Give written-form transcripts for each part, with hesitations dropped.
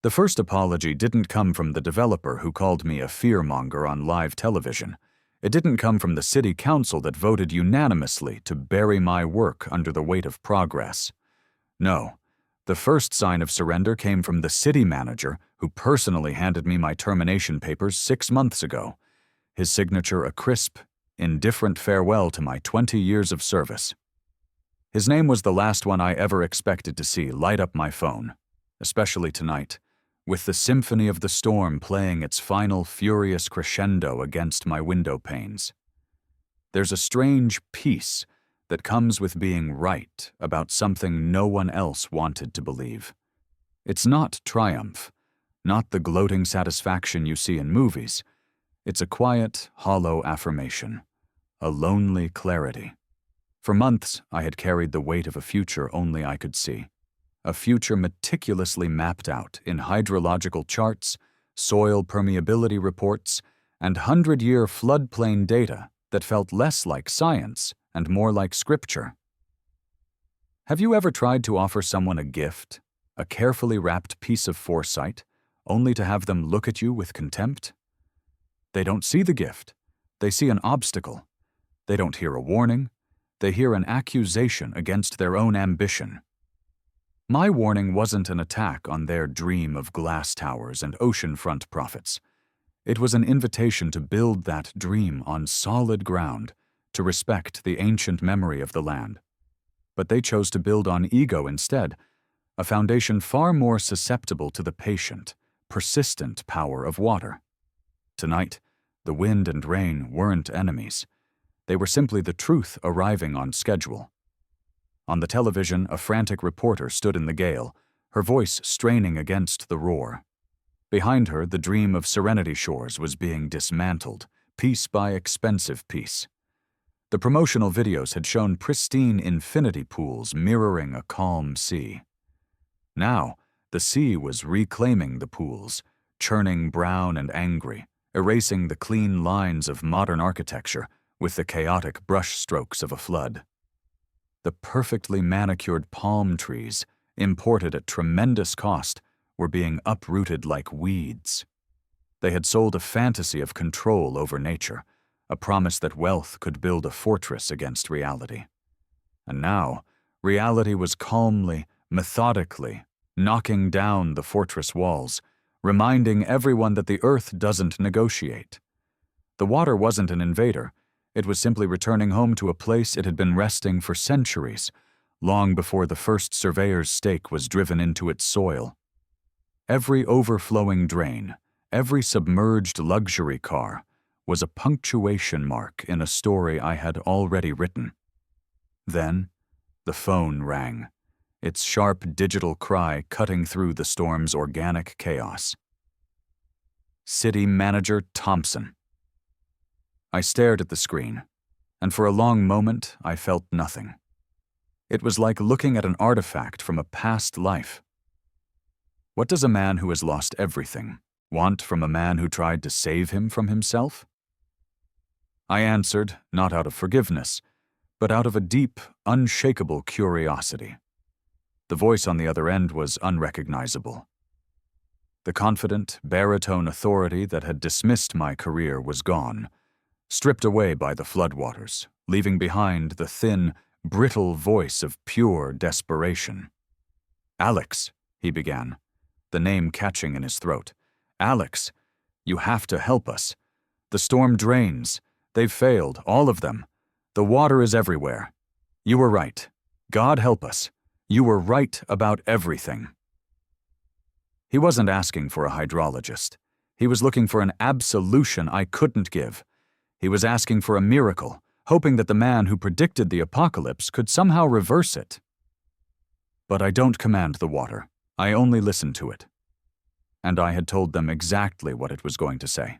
The first apology didn't come from the developer who called me a fearmonger on live television. It didn't come from the city council that voted unanimously to bury my work under the weight of progress. No, the first sign of surrender came from the city manager who personally handed me my termination papers 6 months ago. His signature a crisp, indifferent farewell to my 20 years of service. His name was the last one I ever expected to see light up my phone, especially tonight, with the symphony of the storm playing its final furious crescendo against my window panes. There's a strange peace that comes with being right about something no one else wanted to believe. It's not triumph, not the gloating satisfaction you see in movies. It's a quiet, hollow affirmation, a lonely clarity. For months, I had carried the weight of a future only I could see. A future meticulously mapped out in hydrological charts, soil permeability reports, and 100-year floodplain data that felt less like science and more like scripture. Have you ever tried to offer someone a gift, a carefully wrapped piece of foresight, only to have them look at you with contempt? They don't see the gift. They see an obstacle. They don't hear a warning. They hear an accusation against their own ambition. My warning wasn't an attack on their dream of glass towers and oceanfront profits. It was an invitation to build that dream on solid ground, to respect the ancient memory of the land. But they chose to build on ego instead, a foundation far more susceptible to the patient, persistent power of water. Tonight, the wind and rain weren't enemies. They were simply the truth arriving on schedule. On the television, a frantic reporter stood in the gale, her voice straining against the roar. Behind her, the dream of Serenity Shores was being dismantled, piece by expensive piece. The promotional videos had shown pristine infinity pools mirroring a calm sea. Now, the sea was reclaiming the pools, churning brown and angry, erasing the clean lines of modern architecture with the chaotic brushstrokes of a flood. The perfectly manicured palm trees, imported at tremendous cost, were being uprooted like weeds. They had sold a fantasy of control over nature, a promise that wealth could build a fortress against reality. And now, reality was calmly, methodically, knocking down the fortress walls, reminding everyone that the earth doesn't negotiate. The water wasn't an invader. It was simply returning home to a place it had been resting for centuries, long before the first surveyor's stake was driven into its soil. Every overflowing drain, every submerged luxury car, was a punctuation mark in a story I had already written. Then, the phone rang, its sharp digital cry cutting through the storm's organic chaos. City Manager Thompson. I stared at the screen, and for a long moment I felt nothing. It was like looking at an artifact from a past life. What does a man who has lost everything want from a man who tried to save him from himself? I answered, not out of forgiveness, but out of a deep, unshakable curiosity. The voice on the other end was unrecognizable. The confident, baritone authority that had dismissed my career was gone, stripped away by the floodwaters, leaving behind the thin, brittle voice of pure desperation. "Alex," he began, the name catching in his throat. "Alex, you have to help us. The storm drains. They've failed, all of them. The water is everywhere. You were right. God help us. You were right about everything." He wasn't asking for a hydrologist. He was looking for an absolution I couldn't give. He was asking for a miracle, hoping that the man who predicted the apocalypse could somehow reverse it. But I don't command the water. I only listen to it. And I had told them exactly what it was going to say.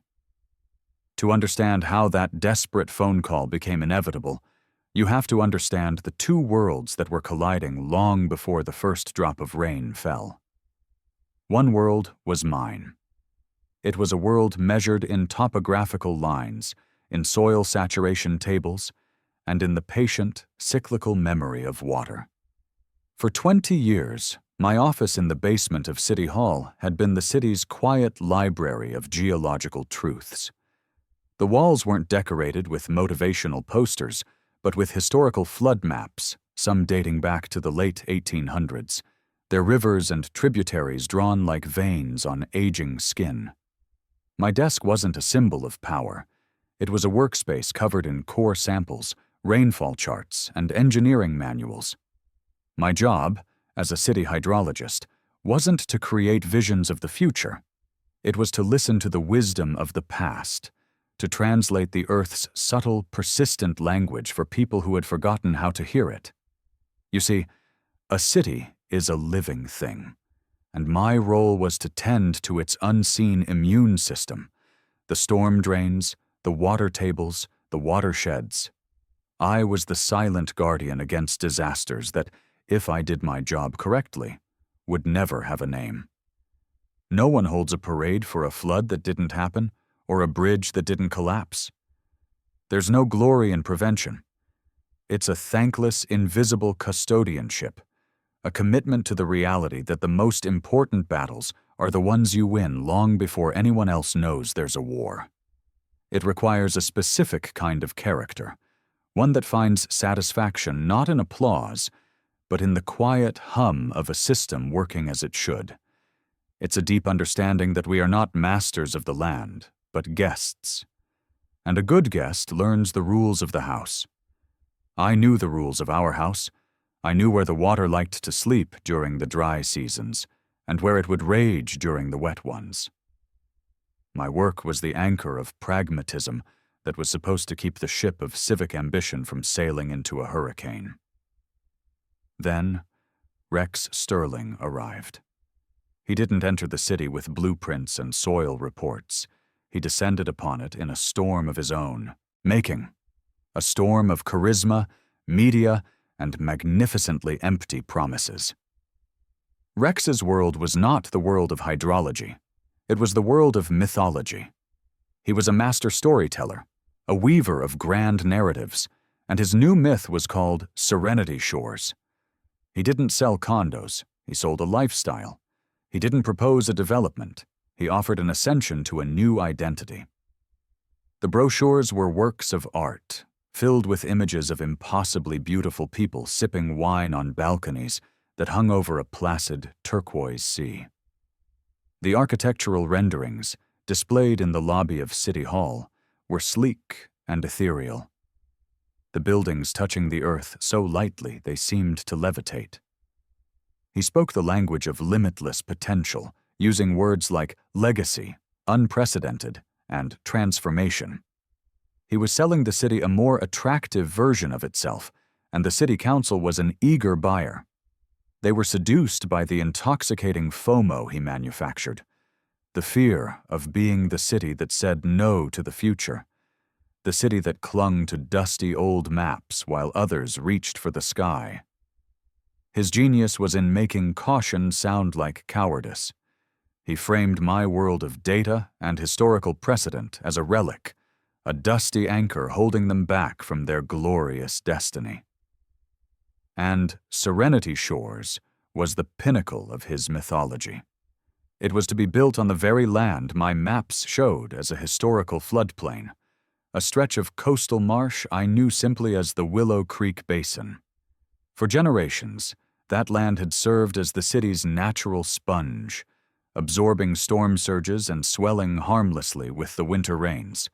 To understand how that desperate phone call became inevitable, you have to understand the two worlds that were colliding long before the first drop of rain fell. One world was mine. It was a world measured in topographical lines, in soil saturation tables, and in the patient, cyclical memory of water. For 20 years, My office in the basement of City Hall had been the city's quiet library of geological truths. The walls weren't decorated with motivational posters, but with historical flood maps, some dating back to the late 1800s, their rivers and tributaries drawn like veins on aging skin. My desk wasn't a symbol of power. It was a workspace covered in core samples, rainfall charts, and engineering manuals. My job, as a city hydrologist, wasn't to create visions of the future. It was to listen to the wisdom of the past, to translate the Earth's subtle, persistent language for people who had forgotten how to hear it. You see, a city is a living thing, and my role was to tend to its unseen immune system, the storm drains, the water tables, the watersheds. I was the silent guardian against disasters that, if I did my job correctly, would never have a name. No one holds a parade for a flood that didn't happen, or a bridge that didn't collapse. There's no glory in prevention. It's a thankless, invisible custodianship, a commitment to the reality that the most important battles are the ones you win long before anyone else knows there's a war. It requires a specific kind of character, one that finds satisfaction not in applause, but in the quiet hum of a system working as it should. It's a deep understanding that we are not masters of the land, but guests. And a good guest learns the rules of the house. I knew the rules of our house. I knew where the water liked to sleep during the dry seasons, and where it would rage during the wet ones. My work was the anchor of pragmatism that was supposed to keep the ship of civic ambition from sailing into a hurricane. Then, Rex Sterling arrived. He didn't enter the city with blueprints and soil reports. He descended upon it in a storm of his own, making a storm of charisma, media, and magnificently empty promises. Rex's world was not the world of hydrology. It was the world of mythology. He was a master storyteller, a weaver of grand narratives, and his new myth was called Serenity Shores. He didn't sell condos. He sold a lifestyle. He didn't propose a development. He offered an ascension to a new identity. The brochures were works of art, filled with images of impossibly beautiful people sipping wine on balconies that hung over a placid turquoise sea. The architectural renderings, displayed in the lobby of City Hall, were sleek and ethereal. The buildings touching the earth so lightly they seemed to levitate. He spoke the language of limitless potential, using words like legacy, unprecedented, and transformation. He was selling the city a more attractive version of itself, and the city council was an eager buyer. They were seduced by the intoxicating FOMO he manufactured, the fear of being the city that said no to the future, the city that clung to dusty old maps while others reached for the sky. His genius was in making caution sound like cowardice. He framed my world of data and historical precedent as a relic, a dusty anchor holding them back from their glorious destiny. And Serenity Shores was the pinnacle of his mythology. It was to be built on the very land my maps showed as a historical floodplain, a stretch of coastal marsh I knew simply as the Willow Creek Basin. For generations, that land had served as the city's natural sponge, absorbing storm surges and swelling harmlessly with the winter rains.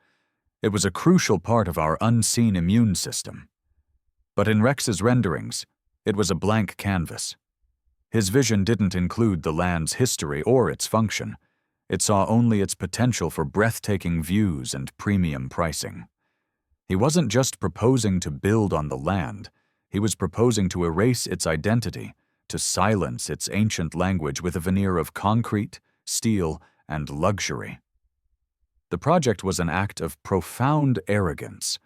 It was a crucial part of our unseen immune system. But in Rex's renderings, it was a blank canvas. His vision didn't include the land's history or its function. It saw only its potential for breathtaking views and premium pricing. He wasn't just proposing to build on the land. He was proposing to erase its identity, to silence its ancient language with a veneer of concrete, steel, and luxury. The project was an act of profound arrogance,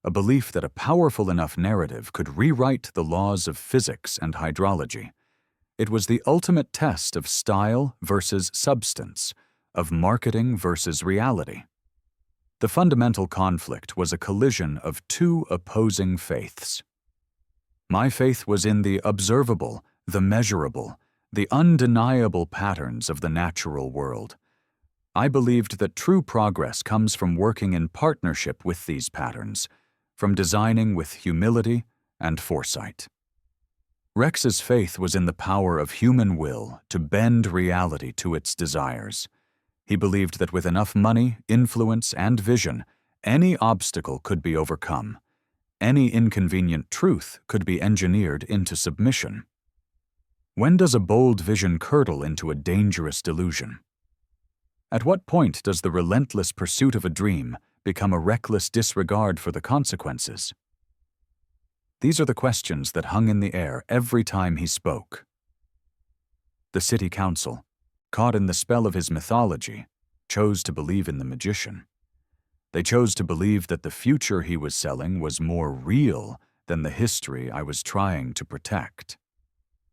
a belief that a powerful enough narrative could rewrite the laws of physics and hydrology. It was the ultimate test of style versus substance, of marketing versus reality. The fundamental conflict was a collision of two opposing faiths. My faith was in the observable, the measurable, the undeniable patterns of the natural world. I believed that true progress comes from working in partnership with these patterns, from designing with humility and foresight. Rex's faith was in the power of human will to bend reality to its desires. He believed that with enough money, influence, and vision, any obstacle could be overcome. Any inconvenient truth could be engineered into submission. When does a bold vision curdle into a dangerous delusion? At what point does the relentless pursuit of a dream become a reckless disregard for the consequences? These are the questions that hung in the air every time he spoke. The city council, caught in the spell of his mythology, chose to believe in the magician. They chose to believe that the future he was selling was more real than the history I was trying to protect.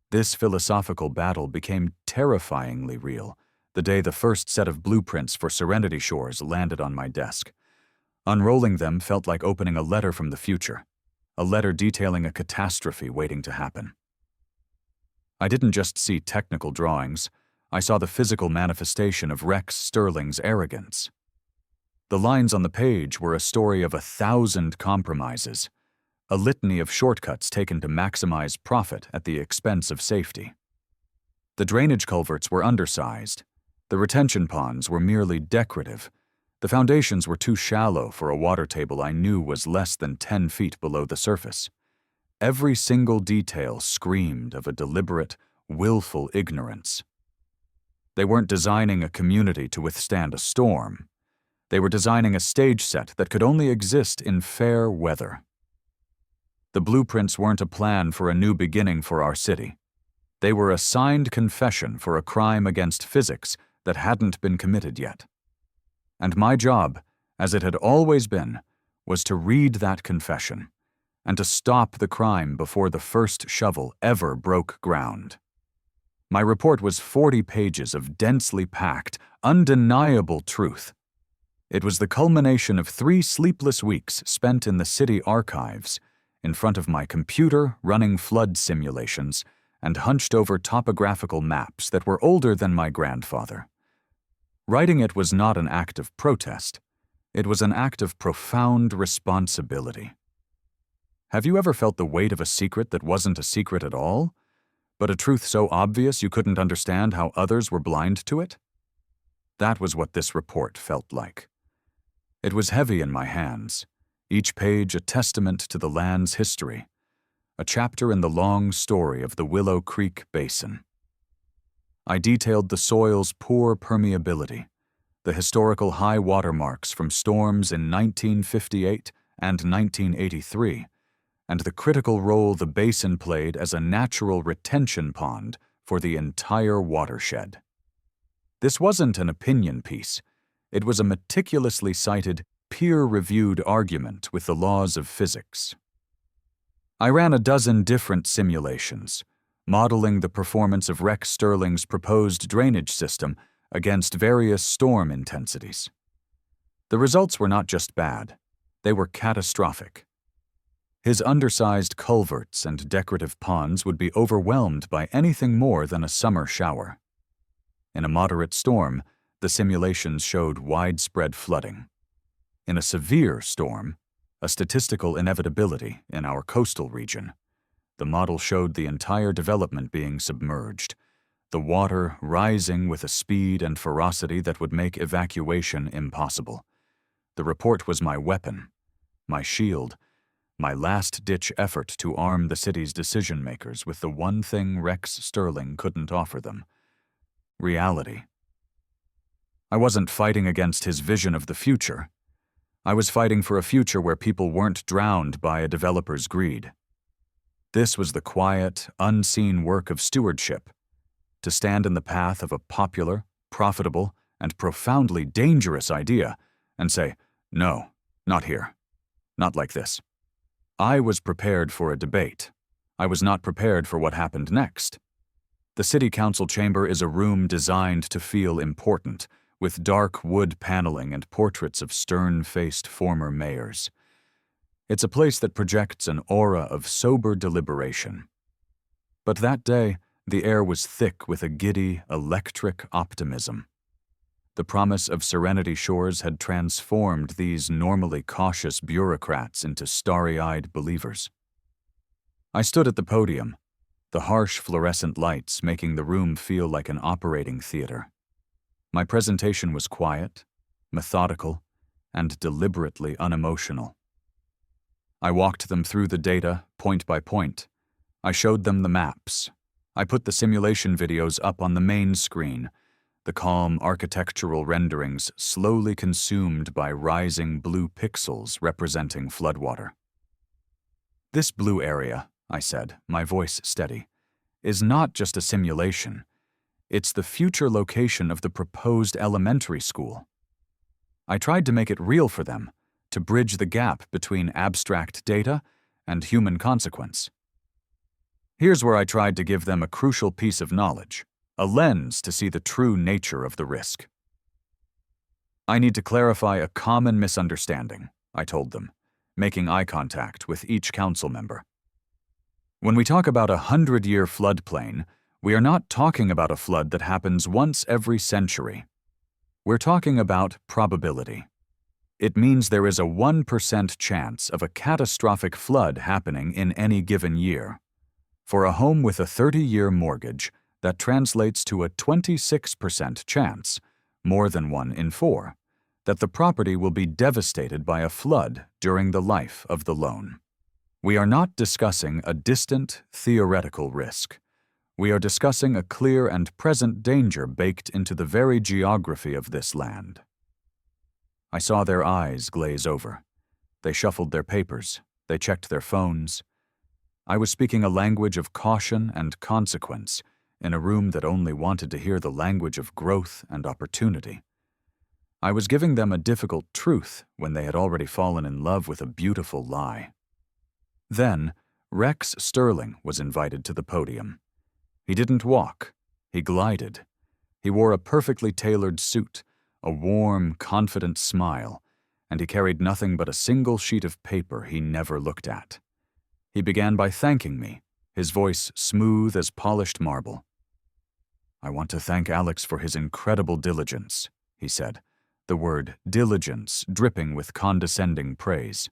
This philosophical battle became terrifyingly real the day the first set of blueprints for Serenity Shores landed on my desk. Unrolling them felt like opening a letter from the future, a letter detailing a catastrophe waiting to happen. I didn't just see technical drawings, I saw the physical manifestation of Rex Sterling's arrogance. The lines on the page were a story of 1,000 compromises, a litany of shortcuts taken to maximize profit at the expense of safety. The drainage culverts were undersized, the retention ponds were merely decorative, the foundations were too shallow for a water table I knew was less than 10 feet below the surface. Every single detail screamed of a deliberate, willful ignorance. They weren't designing a community to withstand a storm. They were designing a stage set that could only exist in fair weather. The blueprints weren't a plan for a new beginning for our city. They were a signed confession for a crime against physics that hadn't been committed yet. And my job, as it had always been, was to read that confession and to stop the crime before the first shovel ever broke ground. My report was 40 pages of densely packed, undeniable truth. It was the culmination of 3 sleepless weeks spent in the city archives, in front of my computer running flood simulations and hunched over topographical maps that were older than my grandfather. Writing it was not an act of protest. It was an act of profound responsibility. Have you ever felt the weight of a secret that wasn't a secret at all, but a truth so obvious you couldn't understand how others were blind to it? That was what this report felt like. It was heavy in my hands, each page a testament to the land's history, a chapter in the long story of the Willow Creek Basin. I detailed the soil's poor permeability, the historical high water marks from storms in 1958 and 1983, and the critical role the basin played as a natural retention pond for the entire watershed. This wasn't an opinion piece. It was a meticulously cited, peer-reviewed argument with the laws of physics. I ran a dozen different simulations, modeling the performance of Rex Sterling's proposed drainage system against various storm intensities. The results were not just bad, they were catastrophic. His undersized culverts and decorative ponds would be overwhelmed by anything more than a summer shower. In a moderate storm, the simulations showed widespread flooding. In a severe storm, a statistical inevitability in our coastal region, the model showed the entire development being submerged, the water rising with a speed and ferocity that would make evacuation impossible. The report was my weapon, my shield, my last-ditch effort to arm the city's decision-makers with the one thing Rex Sterling couldn't offer them: reality. I wasn't fighting against his vision of the future. I was fighting for a future where people weren't drowned by a developer's greed. This was the quiet, unseen work of stewardship, to stand in the path of a popular, profitable, and profoundly dangerous idea and say, no, not here, not like this. I was prepared for a debate. I was not prepared for what happened next. The city council chamber is a room designed to feel important, with dark wood paneling and portraits of stern-faced former mayors. It's a place that projects an aura of sober deliberation. But that day, The air was thick with a giddy, electric optimism. The promise of Serenity Shores had transformed these normally cautious bureaucrats into starry-eyed believers. I stood at the podium, the harsh fluorescent lights making the room feel like an operating theater. My presentation was quiet, methodical, and deliberately unemotional. I walked them through the data, point by point. I showed them the maps. I put the simulation videos up on the main screen, the calm architectural renderings slowly consumed by rising blue pixels representing floodwater. This blue area, I said, my voice steady, is not just a simulation. It's the future location of the proposed elementary school. I tried to make it real for them, to bridge the gap between abstract data and human consequence. Here's where I tried to give them a crucial piece of knowledge, a lens to see the true nature of the risk. I need to clarify a common misunderstanding, I told them, making eye contact with each council member. When we talk about a 100-year floodplain, we are not talking about a flood that happens once every century. We're talking about probability. It means there is a 1% chance of a catastrophic flood happening in any given year. For a home with a 30-year mortgage, that translates to a 26% chance, more than 1 in 4, that the property will be devastated by a flood during the life of the loan. We are not discussing a distant, theoretical risk. We are discussing a clear and present danger baked into the very geography of this land. I saw their eyes glaze over. They shuffled their papers. They checked their phones. I was speaking a language of caution and consequence in a room that only wanted to hear the language of growth and opportunity. I was giving them a difficult truth when they had already fallen in love with a beautiful lie. Then, Rex Sterling was invited to the podium. He didn't walk. He glided. He wore a perfectly tailored suit, a warm, confident smile, and he carried nothing but a single sheet of paper he never looked at. He began by thanking me, his voice smooth as polished marble. "I want to thank Alex for his incredible diligence," he said, the word diligence dripping with condescending praise.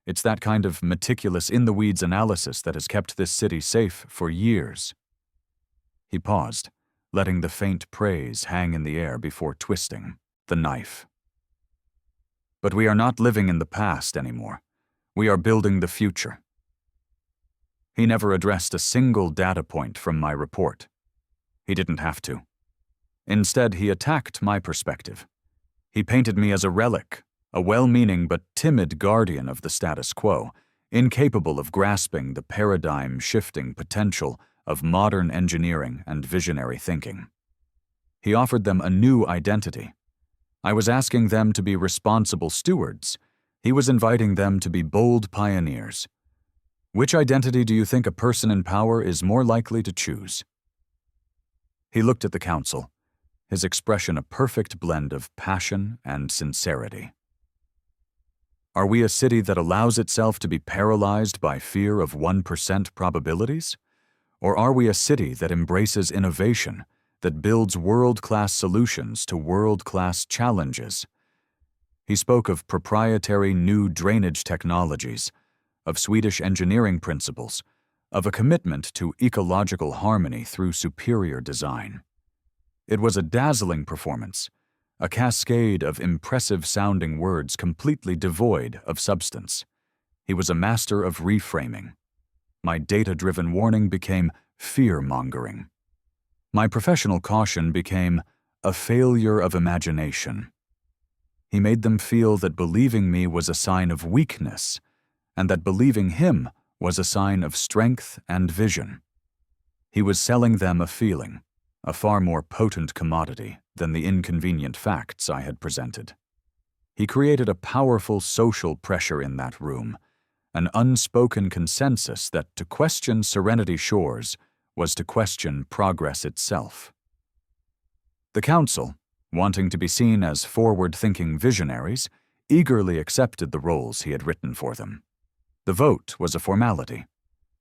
"It's that kind of meticulous in-the-weeds analysis that has kept this city safe for years." He paused, letting the faint praise hang in the air before twisting the knife. "But we are not living in the past anymore. We are building the future." He never addressed a single data point from my report. He didn't have to. Instead, he attacked my perspective. He painted me as a relic, a well-meaning but timid guardian of the status quo, incapable of grasping the paradigm-shifting potential of modern engineering and visionary thinking. He offered them a new identity. I was asking them to be responsible stewards. He was inviting them to be bold pioneers. Which identity do you think a person in power is more likely to choose? He looked at the council, his expression a perfect blend of passion and sincerity. Are we a city that allows itself to be paralyzed by fear of 1% probabilities? Or are we a city that embraces innovation, that builds world-class solutions to world-class challenges? He spoke of proprietary new drainage technologies, of Swedish engineering principles, of a commitment to ecological harmony through superior design. It was a dazzling performance, a cascade of impressive-sounding words completely devoid of substance. He was a master of reframing. My data-driven warning became fear-mongering. My professional caution became a failure of imagination. He made them feel that believing me was a sign of weakness, and that believing him was a sign of strength and vision. He was selling them a feeling, a far more potent commodity than the inconvenient facts I had presented. He created a powerful social pressure in that room, an unspoken consensus that to question Serenity Shores was to question progress itself. The council, wanting to be seen as forward-thinking visionaries, eagerly accepted the roles he had written for them. The vote was a formality,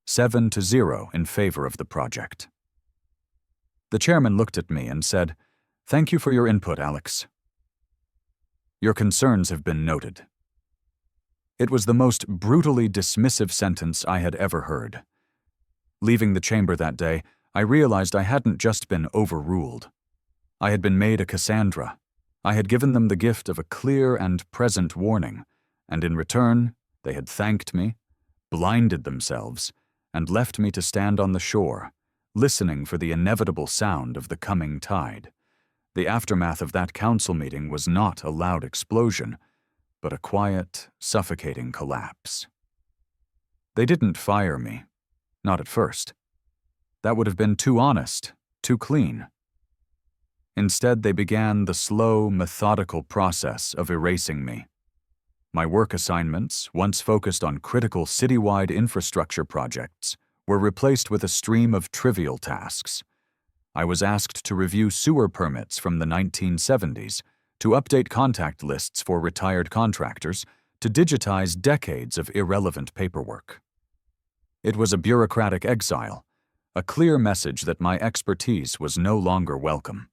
7-0 in favor of the project. The chairman looked at me and said, "Thank you for your input, Alex. Your concerns have been noted." It was the most brutally dismissive sentence I had ever heard. Leaving the chamber that day, I realized I hadn't just been overruled. I had been made a Cassandra. I had given them the gift of a clear and present warning, and in return, they had thanked me, blinded themselves, and left me to stand on the shore, listening for the inevitable sound of the coming tide. The aftermath of that council meeting was not a loud explosion, but a quiet, suffocating collapse. They didn't fire me, not at first. That would have been too honest, too clean. Instead, they began the slow, methodical process of erasing me. My work assignments, once focused on critical citywide infrastructure projects, were replaced with a stream of trivial tasks. I was asked to review sewer permits from the 1970s, to update contact lists for retired contractors, to digitize decades of irrelevant paperwork. It was a bureaucratic exile, a clear message that my expertise was no longer welcome.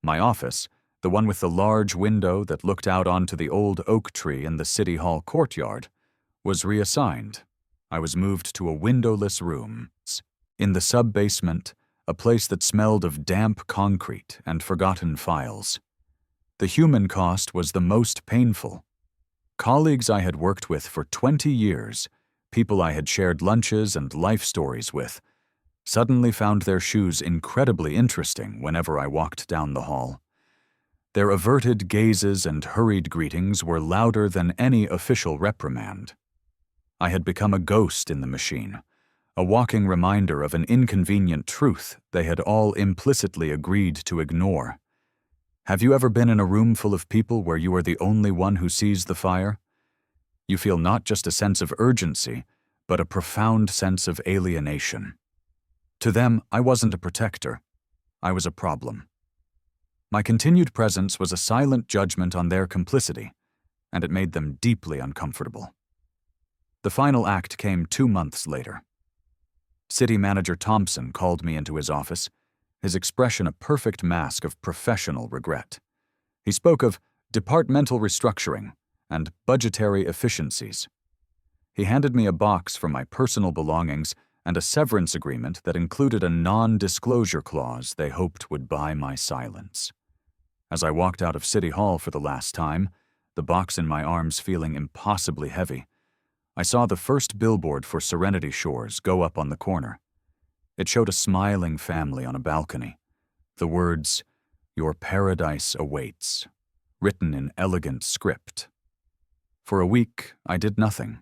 My office, the one with the large window that looked out onto the old oak tree in the City Hall courtyard, was reassigned. I was moved to a windowless room. In the sub-basement, a place that smelled of damp concrete and forgotten files. The human cost was the most painful. Colleagues I had worked with for 20 years, people I had shared lunches and life stories with, suddenly found their shoes incredibly interesting whenever I walked down the hall. Their averted gazes and hurried greetings were louder than any official reprimand. I had become a ghost in the machine, a walking reminder of an inconvenient truth they had all implicitly agreed to ignore. Have you ever been in a room full of people where you are the only one who sees the fire? You feel not just a sense of urgency, but a profound sense of alienation. To them, I wasn't a protector. I was a problem. My continued presence was a silent judgment on their complicity, and it made them deeply uncomfortable. The final act came 2 months later. City Manager Thompson called me into his office, his expression a perfect mask of professional regret. He spoke of departmental restructuring and budgetary efficiencies. He handed me a box for my personal belongings and a severance agreement that included a non-disclosure clause they hoped would buy my silence. As I walked out of City Hall for the last time, the box in my arms feeling impossibly heavy, I saw the first billboard for Serenity Shores go up on the corner. It showed a smiling family on a balcony. The words, "Your paradise awaits," written in elegant script. For a week, I did nothing.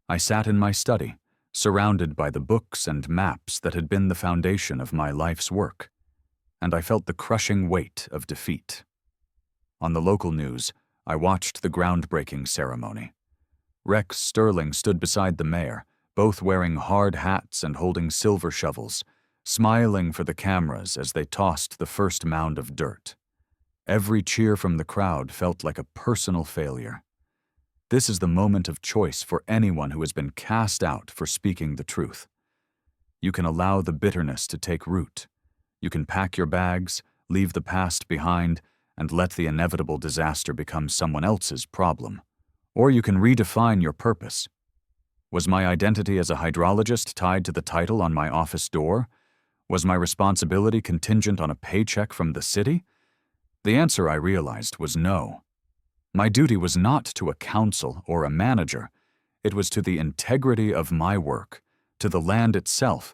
I sat in my study, surrounded by the books and maps that had been the foundation of my life's work, and I felt the crushing weight of defeat. On the local news, I watched the groundbreaking ceremony. Rex Sterling stood beside the mayor, both wearing hard hats and holding silver shovels, smiling for the cameras as they tossed the first mound of dirt. Every cheer from the crowd felt like a personal failure. This is the moment of choice for anyone who has been cast out for speaking the truth. You can allow the bitterness to take root. You can pack your bags, leave the past behind, and let the inevitable disaster become someone else's problem. Or you can redefine your purpose. Was my identity as a hydrologist tied to the title on my office door? Was my responsibility contingent on a paycheck from the city? The answer, I realized, was no. My duty was not to a council or a manager. It was to the integrity of my work, to the land itself,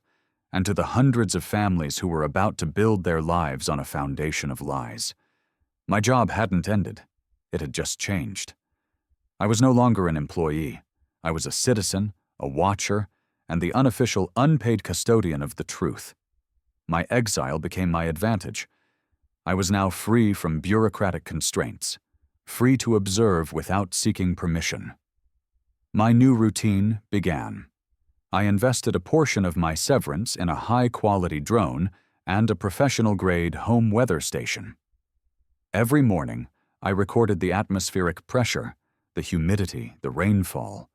and to the hundreds of families who were about to build their lives on a foundation of lies. My job hadn't ended. It had just changed. I was no longer an employee. I was a citizen, a watcher, and the unofficial, unpaid custodian of the truth. My exile became my advantage. I was now free from bureaucratic constraints, free to observe without seeking permission. My new routine began. I invested a portion of my severance in a high-quality drone and a professional-grade home weather station. Every morning, I recorded the atmospheric pressure, the humidity, the rainfall,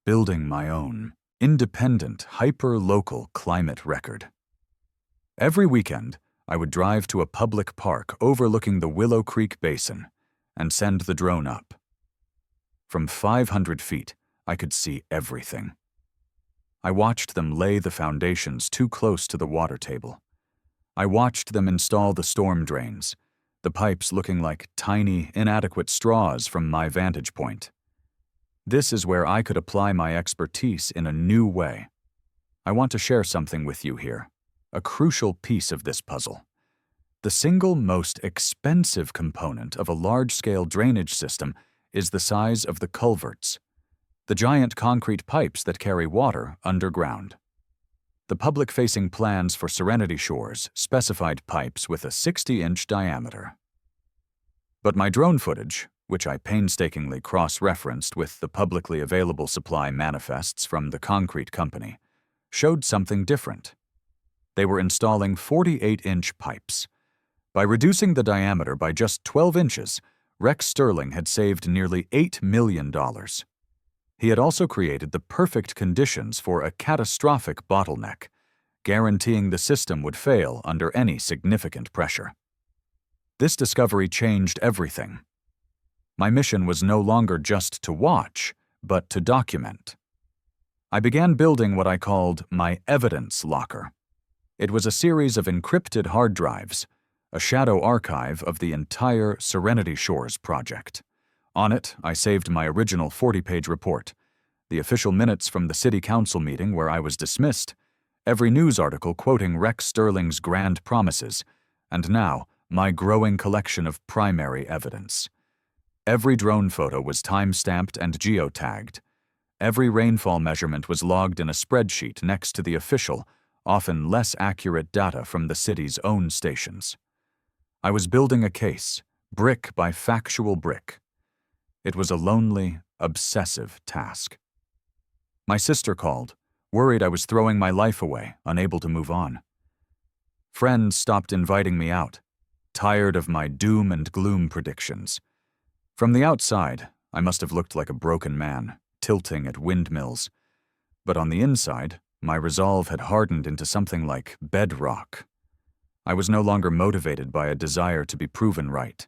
building my own, independent, hyper-local climate record. Every weekend, I would drive to a public park overlooking the Willow Creek Basin and send the drone up. From 500 feet, I could see everything. I watched them lay the foundations too close to the water table. I watched them install the storm drains, the pipes looking like tiny, inadequate straws from my vantage point. This is where I could apply my expertise in a new way. I want to share something with you here, a crucial piece of this puzzle. The single most expensive component of a large-scale drainage system is the size of the culverts, the giant concrete pipes that carry water underground. The public-facing plans for Serenity Shores specified pipes with a 60-inch diameter. But my drone footage, which I painstakingly cross-referenced with the publicly available supply manifests from the concrete company, showed something different. They were installing 48-inch pipes. By reducing the diameter by just 12 inches, Rex Sterling had saved nearly $8 million. He had also created the perfect conditions for a catastrophic bottleneck, guaranteeing the system would fail under any significant pressure. This discovery changed everything. My mission was no longer just to watch, but to document. I began building what I called my evidence locker. It was a series of encrypted hard drives, a shadow archive of the entire Serenity Shores project. On it, I saved my original 40-page report, the official minutes from the city council meeting where I was dismissed, every news article quoting Rex Sterling's grand promises, and now my growing collection of primary evidence. Every drone photo was time-stamped and geotagged. Every rainfall measurement was logged in a spreadsheet next to the official, often less accurate data from the city's own stations. I was building a case, brick by factual brick. It was a lonely, obsessive task. My sister called, worried I was throwing my life away, unable to move on. Friends stopped inviting me out, tired of my doom and gloom predictions. From the outside, I must have looked like a broken man, tilting at windmills. But on the inside, my resolve had hardened into something like bedrock. I was no longer motivated by a desire to be proven right.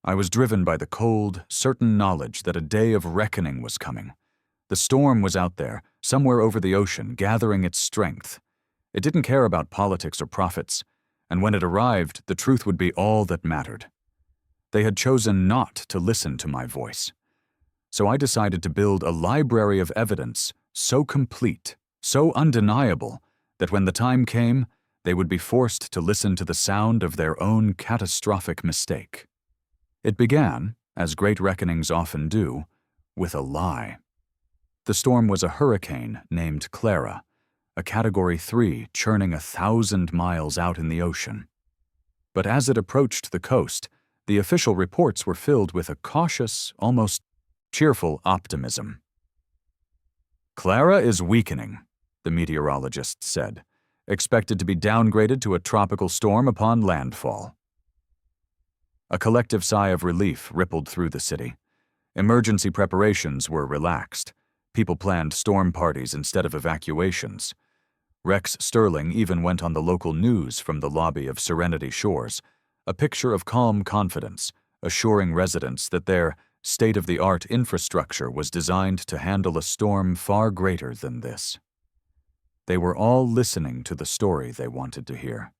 I was driven by the cold, certain knowledge that a day of reckoning was coming. The storm was out there, somewhere over the ocean, gathering its strength. It didn't care about politics or profits, and when it arrived, the truth would be all that mattered. They had chosen not to listen to my voice. So I decided to build a library of evidence so complete, so undeniable, that when the time came, they would be forced to listen to the sound of their own catastrophic mistake. It began, as great reckonings often do, with a lie. The storm was a hurricane named Clara, a Category 3 churning 1,000 miles out in the ocean. But as it approached the coast, the official reports were filled with a cautious, almost cheerful optimism. "Clara is weakening," the meteorologists said, expected to be downgraded to a tropical storm upon landfall. A collective sigh of relief rippled through the city. Emergency preparations were relaxed. People planned storm parties instead of evacuations. Rex Sterling even went on the local news from the lobby of Serenity Shores, a picture of calm confidence, assuring residents that their state-of-the-art infrastructure was designed to handle a storm far greater than this. They were all listening to the story they wanted to hear,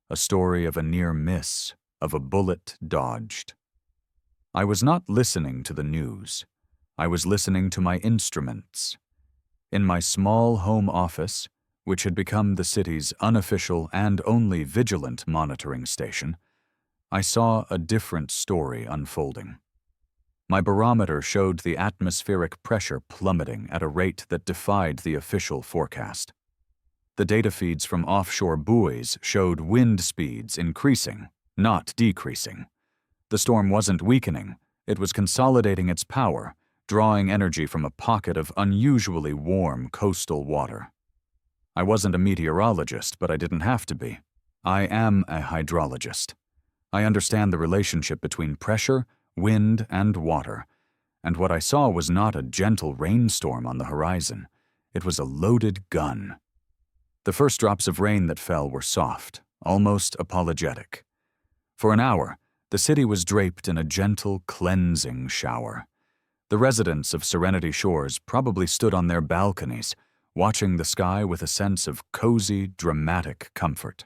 a story of a near miss, of a bullet dodged. I was not listening to the news. I was listening to my instruments. In my small home office, which had become the city's unofficial and only vigilant monitoring station, I saw a different story unfolding. My barometer showed the atmospheric pressure plummeting at a rate that defied the official forecast. The data feeds from offshore buoys showed wind speeds increasing, not decreasing. The storm wasn't weakening, it was consolidating its power, drawing energy from a pocket of unusually warm coastal water. I wasn't a meteorologist, but I didn't have to be. I am a hydrologist. I understand the relationship between pressure, wind, and water, and what I saw was not a gentle rainstorm on the horizon. It was a loaded gun. The first drops of rain that fell were soft, almost apologetic. For an hour, the city was draped in a gentle, cleansing shower. The residents of Serenity Shores probably stood on their balconies, watching the sky with a sense of cozy, dramatic comfort.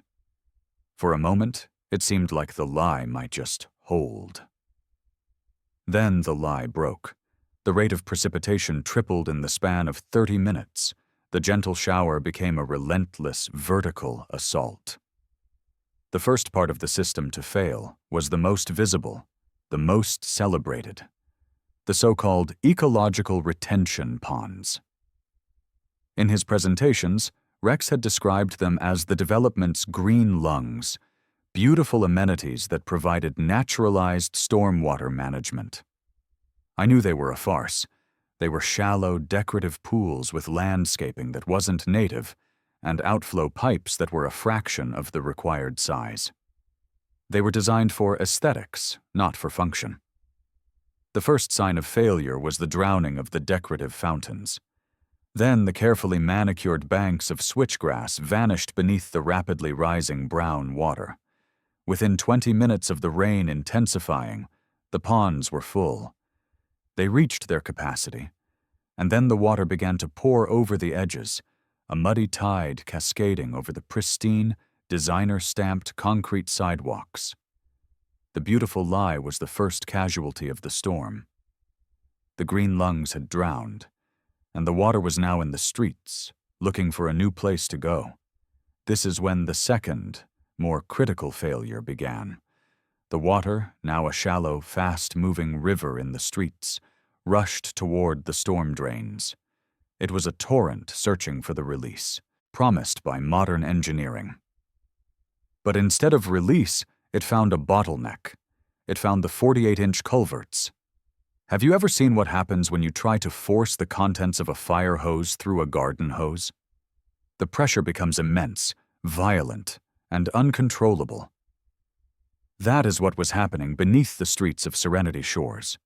For a moment, it seemed like the lie might just hold. Then the lie broke. The rate of precipitation tripled in the span of 30 minutes. The gentle shower became a relentless, vertical assault. The first part of the system to fail was the most visible, the most celebrated, the so-called ecological retention ponds. In his presentations, Rex had described them as the development's green lungs, beautiful amenities that provided naturalized stormwater management. I knew they were a farce. They were shallow, decorative pools with landscaping that wasn't native, and outflow pipes that were a fraction of the required size. They were designed for aesthetics, not for function. The first sign of failure was the drowning of the decorative fountains. Then the carefully manicured banks of switchgrass vanished beneath the rapidly rising brown water. Within 20 minutes of the rain intensifying, the ponds were full. They reached their capacity, and then the water began to pour over the edges, a muddy tide cascading over the pristine, designer-stamped concrete sidewalks. The beautiful lie was the first casualty of the storm. The green lungs had drowned, and the water was now in the streets, looking for a new place to go. This is when the second, more critical failure began. The water, now a shallow, fast-moving river in the streets, rushed toward the storm drains. It was a torrent searching for the release, promised by modern engineering. But instead of release, it found a bottleneck. It found the 48-inch culverts. Have you ever seen what happens when you try to force the contents of a fire hose through a garden hose? The pressure becomes immense, violent, and uncontrollable. That is what was happening beneath the streets of Serenity Shores.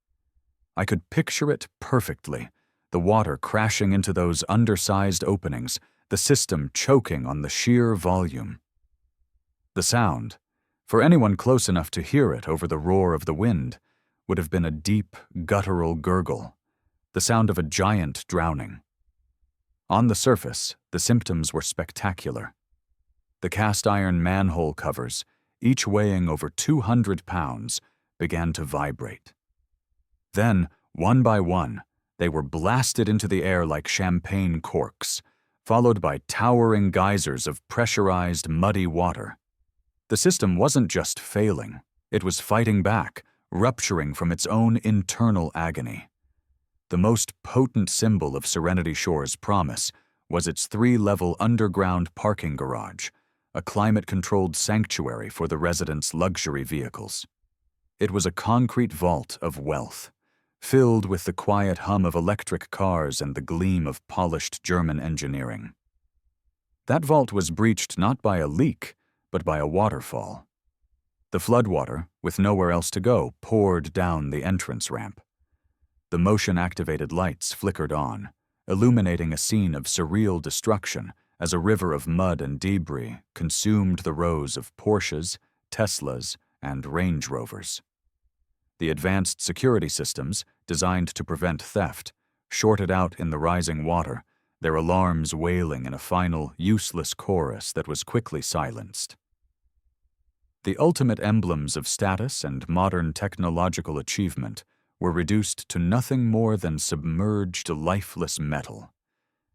I could picture it perfectly, the water crashing into those undersized openings, the system choking on the sheer volume. The sound, for anyone close enough to hear it over the roar of the wind, would have been a deep, guttural gurgle, the sound of a giant drowning. On the surface, the symptoms were spectacular. The cast-iron manhole covers, each weighing over 200 pounds, began to vibrate. Then, one by one, they were blasted into the air like champagne corks, followed by towering geysers of pressurized, muddy water. The system wasn't just failing, it was fighting back, rupturing from its own internal agony. The most potent symbol of Serenity Shores' promise was its 3-level underground parking garage, a climate-controlled sanctuary for the residents' luxury vehicles. It was a concrete vault of wealth, filled with the quiet hum of electric cars and the gleam of polished German engineering. That vault was breached not by a leak, but by a waterfall. The floodwater, with nowhere else to go, poured down the entrance ramp. The motion-activated lights flickered on, illuminating a scene of surreal destruction as a river of mud and debris consumed the rows of Porsches, Teslas, and Range Rovers. The advanced security systems, designed to prevent theft, shorted out in the rising water, their alarms wailing in a final, useless chorus that was quickly silenced. The ultimate emblems of status and modern technological achievement were reduced to nothing more than submerged, lifeless metal.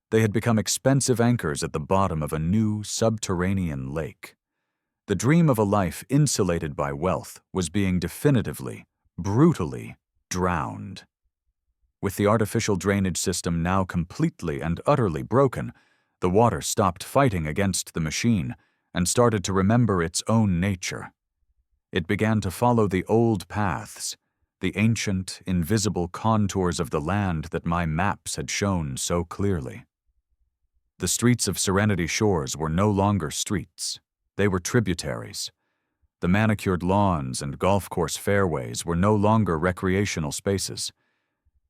They had become expensive anchors at the bottom of a new, subterranean lake. The dream of a life insulated by wealth was being definitively, brutally drowned. With the artificial drainage system now completely and utterly broken, the water stopped fighting against the machine and started to remember its own nature. It began to follow the old paths, the ancient, invisible contours of the land that my maps had shown so clearly. The streets of Serenity Shores were no longer streets. They were tributaries. The manicured lawns and golf course fairways were no longer recreational spaces.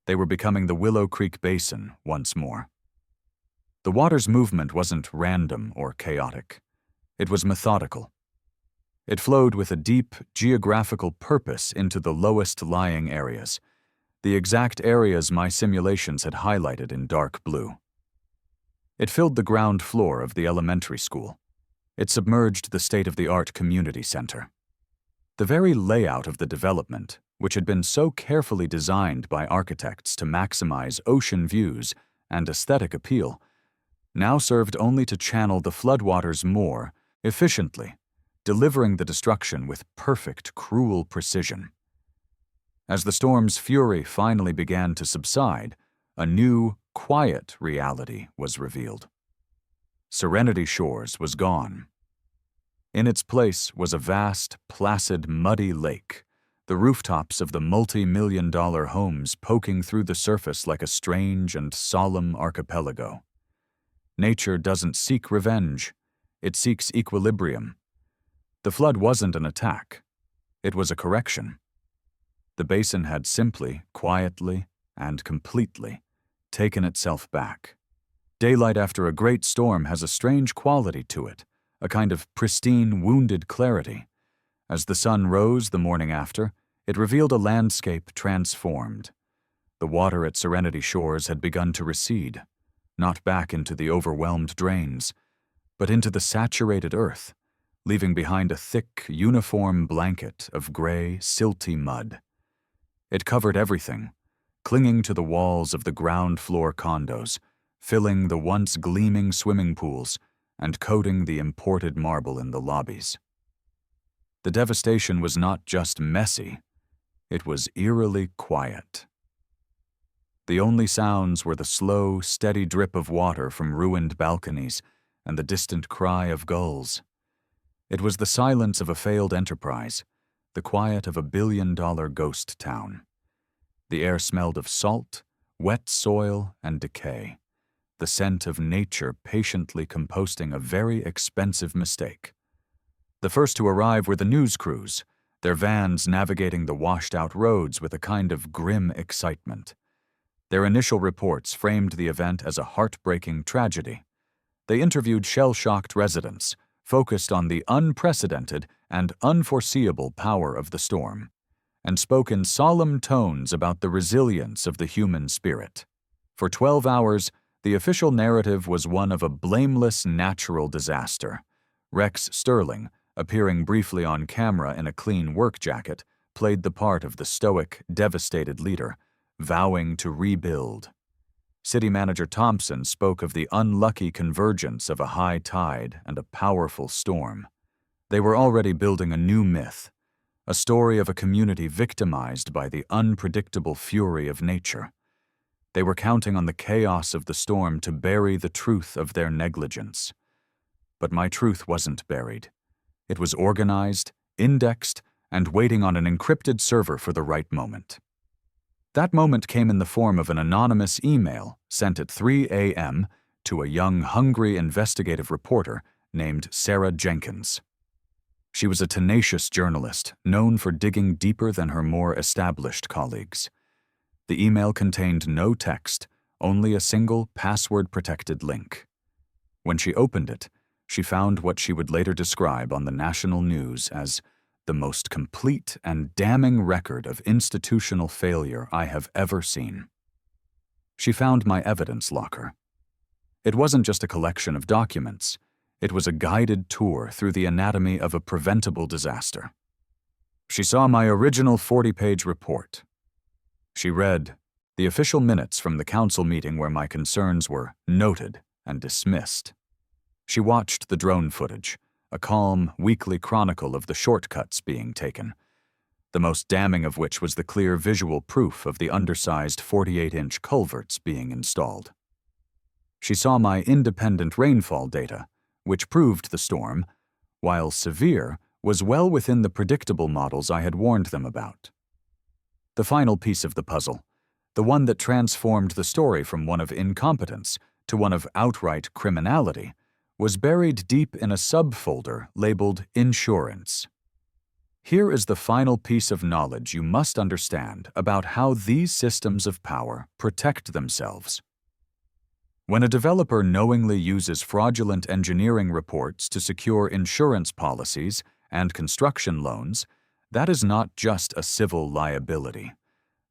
They were becoming the Willow Creek Basin once more. The water's movement wasn't random or chaotic. It was methodical, It flowed with a deep geographical purpose into the lowest lying areas, the exact areas my simulations had highlighted in dark blue. It filled the ground floor of the elementary school. It submerged the state-of-the-art community center. The very layout of the development, which had been so carefully designed by architects to maximize ocean views and aesthetic appeal, now served only to channel the floodwaters more efficiently, delivering the destruction with perfect, cruel precision. As the storm's fury finally began to subside, a new, quiet reality was revealed. Serenity Shores was gone. In its place was a vast, placid, muddy lake, the rooftops of the multi-million-dollar homes poking through the surface like a strange and solemn archipelago. Nature doesn't seek revenge, it seeks equilibrium. The flood wasn't an attack, it was a correction. The basin had simply, quietly, and completely taken itself back. Daylight after a great storm has a strange quality to it, a kind of pristine, wounded clarity. As the sun rose the morning after, it revealed a landscape transformed. The water at Serenity Shores had begun to recede, not back into the overwhelmed drains, but into the saturated earth, leaving behind a thick, uniform blanket of gray, silty mud. It covered everything, clinging to the walls of the ground-floor condos, filling the once gleaming swimming pools, and coating the imported marble in the lobbies. The devastation was not just messy, it was eerily quiet. The only sounds were the slow, steady drip of water from ruined balconies and the distant cry of gulls. It was the silence of a failed enterprise, the quiet of a billion-dollar ghost town. The air smelled of salt, wet soil, and decay, the scent of nature patiently composting a very expensive mistake. The first to arrive were the news crews, their vans navigating the washed-out roads with a kind of grim excitement. Their initial reports framed the event as a heartbreaking tragedy. They interviewed shell-shocked residents, focused on the unprecedented and unforeseeable power of the storm, and spoke in solemn tones about the resilience of the human spirit. For 12 hours, the official narrative was one of a blameless natural disaster. Rex Sterling, appearing briefly on camera in a clean work jacket, played the part of the stoic, devastated leader, vowing to rebuild. City Manager Thompson spoke of the unlucky convergence of a high tide and a powerful storm. They were already building a new myth, a story of a community victimized by the unpredictable fury of nature. They were counting on the chaos of the storm to bury the truth of their negligence. But my truth wasn't buried. It was organized, indexed, and waiting on an encrypted server for the right moment. That moment came in the form of an anonymous email sent at 3 a.m. to a young, hungry investigative reporter named Sarah Jenkins. She was a tenacious journalist, known for digging deeper than her more established colleagues. The email contained no text, only a single password-protected link. When she opened it, she found what she would later describe on the national news as the most complete and damning record of institutional failure I have ever seen. She found my evidence locker. It wasn't just a collection of documents. It was a guided tour through the anatomy of a preventable disaster. She saw my original 40-page report. She read the official minutes from the council meeting where my concerns were noted and dismissed. She watched the drone footage, a calm, weekly chronicle of the shortcuts being taken, the most damning of which was the clear visual proof of the undersized 48-inch culverts being installed. She saw my independent rainfall data, which proved the storm, while severe, was well within the predictable models I had warned them about. The final piece of the puzzle, the one that transformed the story from one of incompetence to one of outright criminality, was buried deep in a subfolder labeled Insurance. Here is the final piece of knowledge you must understand about how these systems of power protect themselves. When a developer knowingly uses fraudulent engineering reports to secure insurance policies and construction loans, that is not just a civil liability.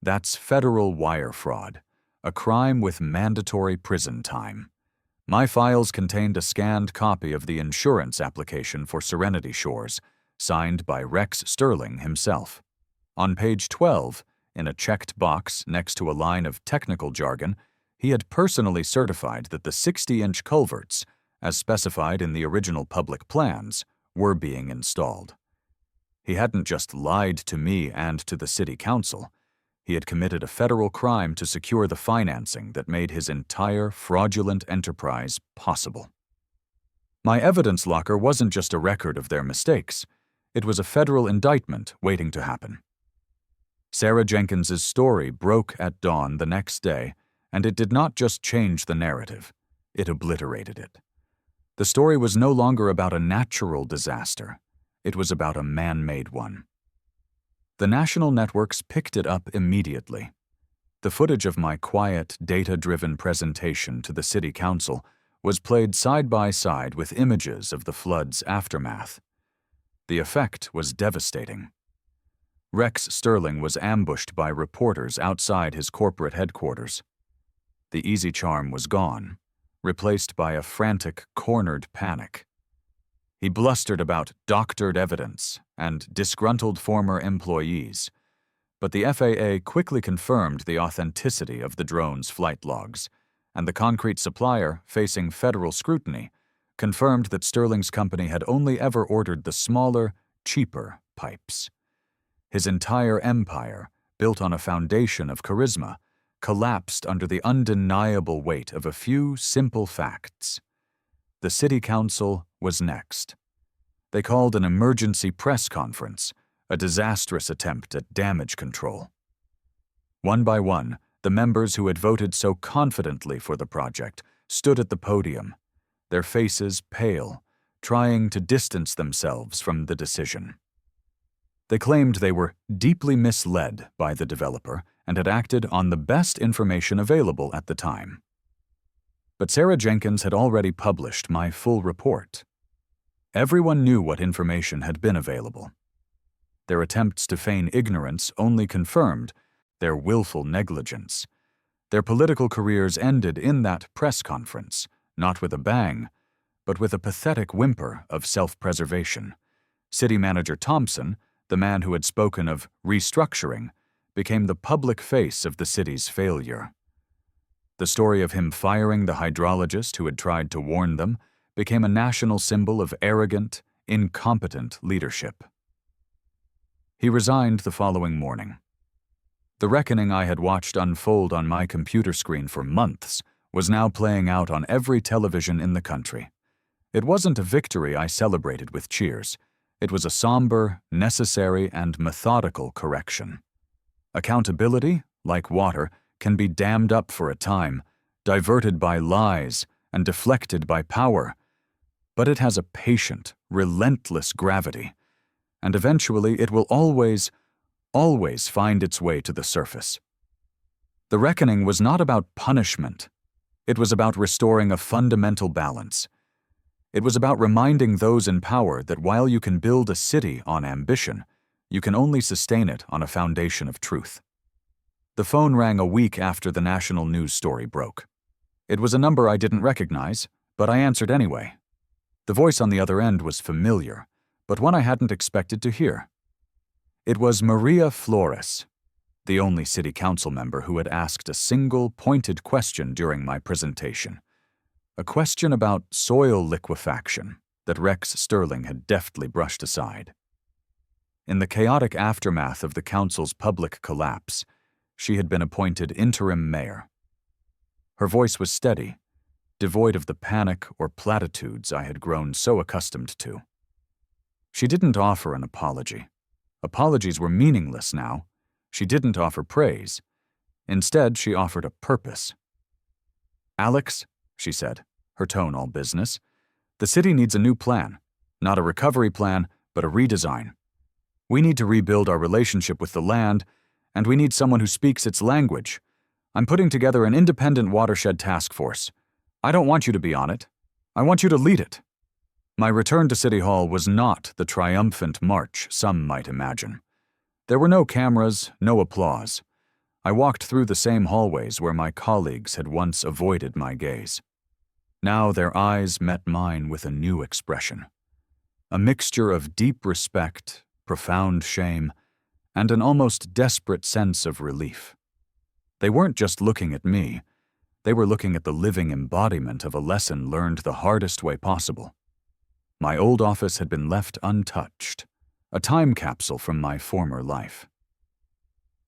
That's federal wire fraud, a crime with mandatory prison time. My files contained a scanned copy of the insurance application for Serenity Shores, signed by Rex Sterling himself. On page 12, in a checked box next to a line of technical jargon, he had personally certified that the 60-inch culverts, as specified in the original public plans, were being installed. He hadn't just lied to me and to the city council. He had committed a federal crime to secure the financing that made his entire fraudulent enterprise possible. My evidence locker wasn't just a record of their mistakes. It was a federal indictment waiting to happen. Sarah Jenkins's story broke at dawn the next day, and it did not just change the narrative. It obliterated it. The story was no longer about a natural disaster. It was about a man-made one. The national networks picked it up immediately. The footage of my quiet, data-driven presentation to the city council was played side by side with images of the flood's aftermath. The effect was devastating. Rex Sterling was ambushed by reporters outside his corporate headquarters. The easy charm was gone, replaced by a frantic, cornered panic. He blustered about doctored evidence and disgruntled former employees, but the FAA quickly confirmed the authenticity of the drone's flight logs, and the concrete supplier, facing federal scrutiny, confirmed that Sterling's company had only ever ordered the smaller, cheaper pipes. His entire empire, built on a foundation of charisma, collapsed under the undeniable weight of a few simple facts. The city council was next. They called an emergency press conference, a disastrous attempt at damage control. One by one, the members who had voted so confidently for the project stood at the podium, their faces pale, trying to distance themselves from the decision. They claimed they were deeply misled by the developer and had acted on the best information available at the time. But Sarah Jenkins had already published my full report. Everyone knew what information had been available. Their attempts to feign ignorance only confirmed their willful negligence. Their political careers ended in that press conference, not with a bang, but with a pathetic whimper of self-preservation. City Manager Thompson, the man who had spoken of restructuring, became the public face of the city's failure. The story of him firing the hydrologist who had tried to warn them became a national symbol of arrogant, incompetent leadership. He resigned the following morning. The reckoning I had watched unfold on my computer screen for months was now playing out on every television in the country. It wasn't a victory I celebrated with cheers. It was a somber, necessary, and methodical correction. Accountability, like water, can be dammed up for a time, diverted by lies, and deflected by power. But it has a patient, relentless gravity, and eventually it will always find its way to the surface. The reckoning was not about punishment. It was about restoring a fundamental balance. It was about reminding those in power that while you can build a city on ambition, you can only sustain it on a foundation of truth. The phone rang a week after the national news story broke. It was a number I didn't recognize, but I answered anyway. The voice on the other end was familiar, but one I hadn't expected to hear. It was Maria Flores, the only city council member who had asked a single, pointed question during my presentation. A question about soil liquefaction that Rex Sterling had deftly brushed aside. In the chaotic aftermath of the council's public collapse, she had been appointed interim mayor. Her voice was steady, devoid of the panic or platitudes I had grown so accustomed to. She didn't offer an apology. Apologies were meaningless now. She didn't offer praise. Instead, she offered a purpose. "Alex," she said, her tone all business, "the city needs a new plan. Not a recovery plan, but a redesign. We need to rebuild our relationship with the land, and we need someone who speaks its language. I'm putting together an independent watershed task force. I don't want you to be on it. I want you to lead it." My return to City Hall was not the triumphant march some might imagine. There were no cameras, no applause. I walked through the same hallways where my colleagues had once avoided my gaze. Now their eyes met mine with a new expression. A mixture of deep respect, profound shame, and an almost desperate sense of relief. They weren't just looking at me, they were looking at the living embodiment of a lesson learned the hardest way possible. My old office had been left untouched, a time capsule from my former life.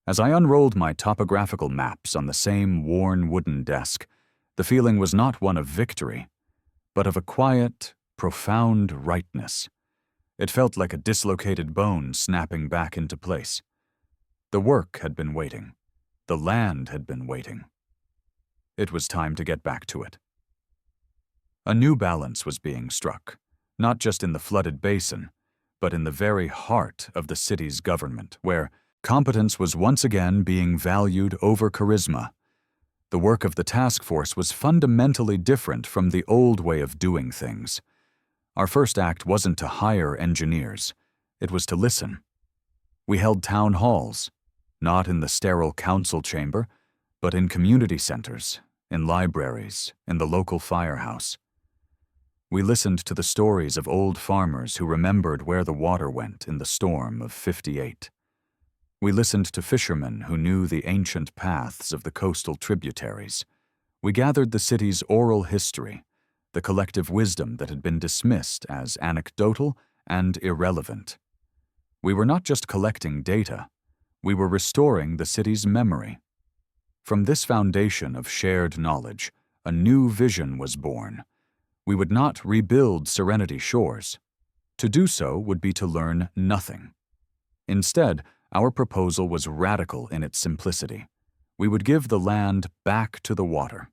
As I unrolled my topographical maps on the same worn wooden desk, the feeling was not one of victory, but of a quiet, profound rightness. It felt like a dislocated bone snapping back into place. The work had been waiting. The land had been waiting. It was time to get back to it. A new balance was being struck, not just in the flooded basin, but in the very heart of the city's government, where competence was once again being valued over charisma. The work of the task force was fundamentally different from the old way of doing things. Our first act wasn't to hire engineers, it was to listen. We held town halls, not in the sterile council chamber, but in community centers, in libraries, in the local firehouse. We listened to the stories of old farmers who remembered where the water went in the storm of '58. We listened to fishermen who knew the ancient paths of the coastal tributaries. We gathered the city's oral history, the collective wisdom that had been dismissed as anecdotal and irrelevant. We were not just collecting data, we were restoring the city's memory. From this foundation of shared knowledge, a new vision was born. We would not rebuild Serenity Shores. To do so would be to learn nothing. Instead, our proposal was radical in its simplicity. We would give the land back to the water.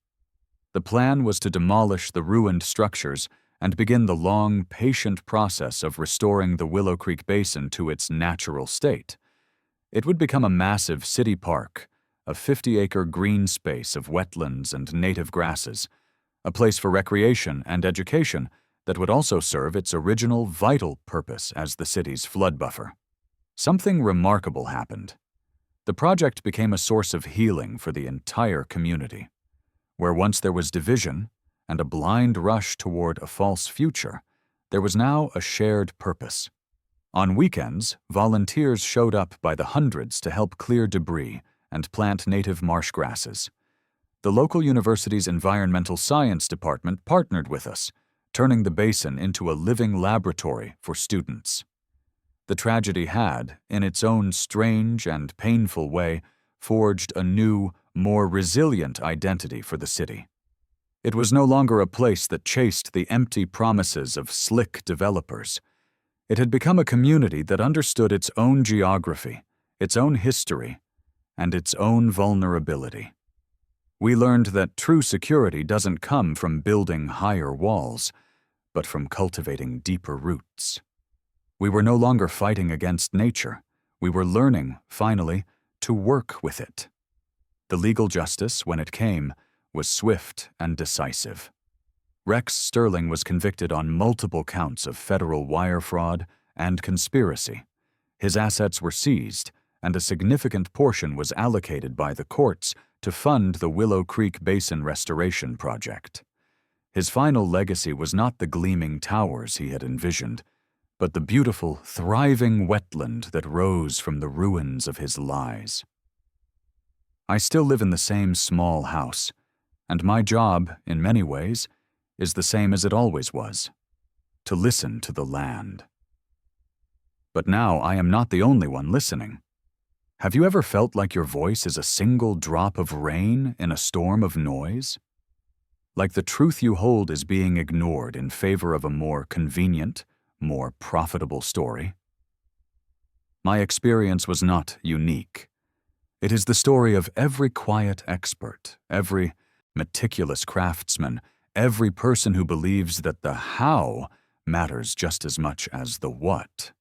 The plan was to demolish the ruined structures and begin the long, patient process of restoring the Willow Creek Basin to its natural state. It would become a massive city park, a 50-acre green space of wetlands and native grasses, a place for recreation and education that would also serve its original vital purpose as the city's flood buffer. Something remarkable happened. The project became a source of healing for the entire community. Where once there was division and a blind rush toward a false future, there was now a shared purpose. On weekends, volunteers showed up by the hundreds to help clear debris and plant native marsh grasses. The local university's environmental science department partnered with us, turning the basin into a living laboratory for students. The tragedy had, in its own strange and painful way, forged a new, more resilient identity for the city. It was no longer a place that chased the empty promises of slick developers. It had become a community that understood its own geography, its own history, and its own vulnerability. We learned that true security doesn't come from building higher walls, but from cultivating deeper roots. We were no longer fighting against nature. We were learning, finally, to work with it. The legal justice, when it came, was swift and decisive. Rex Sterling was convicted on multiple counts of federal wire fraud and conspiracy. His assets were seized, and a significant portion was allocated by the courts to fund the Willow Creek Basin Restoration Project. His final legacy was not the gleaming towers he had envisioned, but the beautiful, thriving wetland that rose from the ruins of his lies. I still live in the same small house, and my job, in many ways, is the same as it always was: to listen to the land. But now I am not the only one listening. Have you ever felt like your voice is a single drop of rain in a storm of noise? Like the truth you hold is being ignored in favor of a more convenient, more profitable story? My experience was not unique. It is the story of every quiet expert, every meticulous craftsman, every person who believes that the how matters just as much as the what.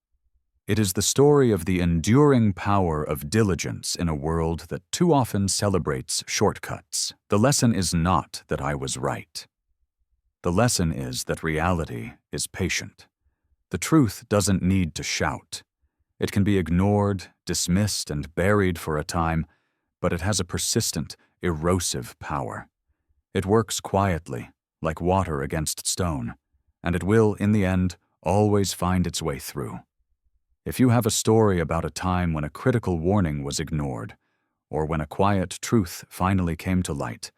It is the story of the enduring power of diligence in a world that too often celebrates shortcuts. The lesson is not that I was right. The lesson is that reality is patient. The truth doesn't need to shout. It can be ignored, dismissed, and buried for a time, but it has a persistent, erosive power. It works quietly, like water against stone, and it will, in the end, always find its way through. If you have a story about a time when a critical warning was ignored, or when a quiet truth finally came to light,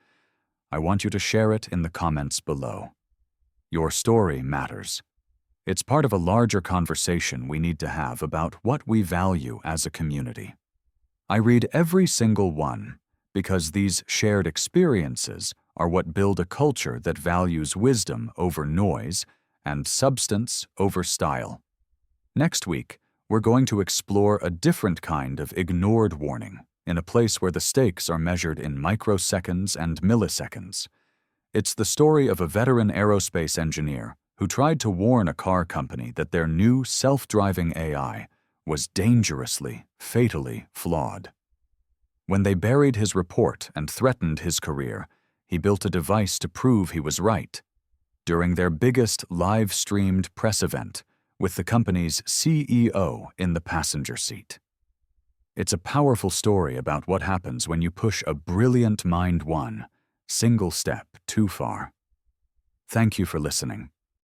I want you to share it in the comments below. Your story matters. It's part of a larger conversation we need to have about what we value as a community. I read every single one because these shared experiences are what build a culture that values wisdom over noise and substance over style. Next week, we're going to explore a different kind of ignored warning in a place where the stakes are measured in microseconds and milliseconds. It's the story of a veteran aerospace engineer who tried to warn a car company that their new self-driving AI was dangerously, fatally flawed. When they buried his report and threatened his career, he built a device to prove he was right. During their biggest live-streamed press event, with the company's CEO in the passenger seat. It's a powerful story about what happens when you push a brilliant mind one single step too far. Thank you for listening.